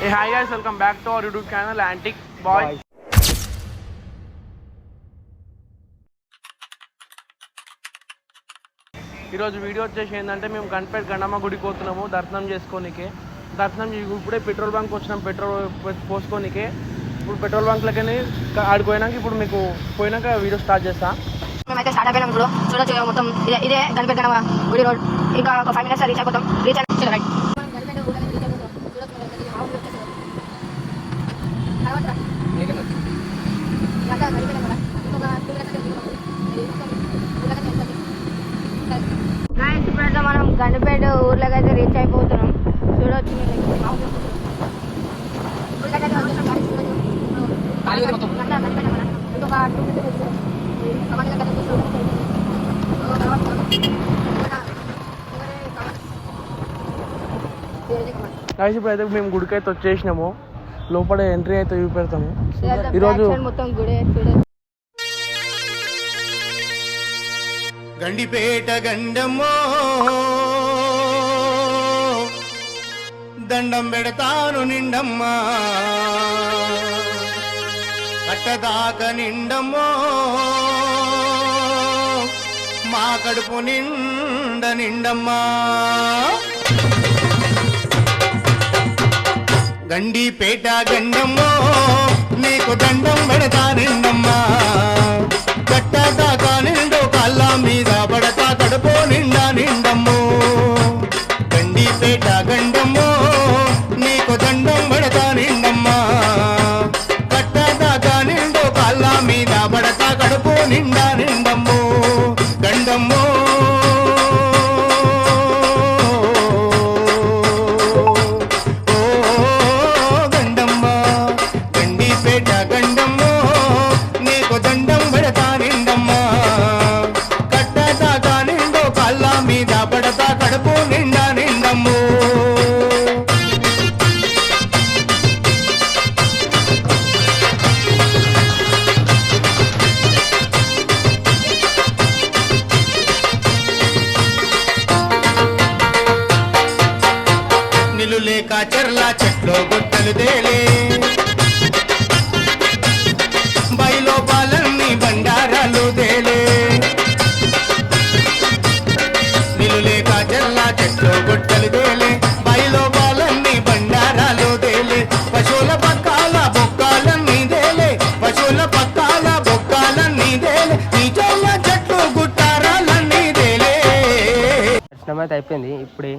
Hey, hi guys, welcome back to our YouTube channel Antic Boy. ఈరోజు video వచ్చేసి ఏంటంటే మేము గణపేట గణమ్మ గుడికి పోతున్నాము దర్శనం చేసుకోనికే. ఇప్పుడే పెట్రోల్ బంక్ వచ్చినాం పెట్రోల్ పోసుకోనికే. ఇప్పుడు పెట్రోల్ బంక్లకని ఆడిపోయినాక ఇప్పుడు మీకు పోయినాక వీడియో స్టార్ట్ చేస్తా. మేమైతే స్టార్ట్ అయిపోయినాం. ఇప్పుడు చూడొచ్చు మొత్తం ఇదే గణపేట గణమ్మ గుడి రోడ్. ఇంకా ఒక 5 minutes రీచ్ అయిపోతాం. రీచ్ అయిపోతాం. ఇప్పుడైతే మనం గండిపేట ఊర్లోకి అయితే రీచ్ అయిపోతున్నాం. చూడవచ్చు ఇప్పుడైతే మేము గుడికి అయితే వచ్చేసినాము. లోపల ఎంట్రీ అయితే చూపెడతాము. ఈరోజు మొత్తం గుడి చూడచ్చు. గండిపేట గండమ్మో దండం పెడతాను నిండమ్మా కట్టదాక నిండమ్మో మా కడుపు నిండమ్మా గండిపేట గండమ్మో నీకు దండం పెడతా నిండమ్మా కట్టదాకా నిండు కళ్ళ మీద పడతా కడుపు నిండమ్మో గండిపేట గండమ్మో నీకు దండం పెడతా నిండమ్మా కట్టదాకా నిండు కళ్ళ మీద పడతా కడుపు నిండమ్మో గండమ్మో లేక చెర్లా చెట్లో గుట్టలు తేలే బయలో పాలన్నీ బండారాలు తేలే నిలు లేక చెర్లా చెట్లో గుట్టలు తేలే బయలో పాలన్నీ బండారాలు తేలే పశువుల పక్కాల బొక్కాలన్నీ తేలే నీ చెల్ల చెట్లు గుట్టారాలన్నీ తేలే. దర్శనం అయితే అయిపోయింది. ఇప్పుడే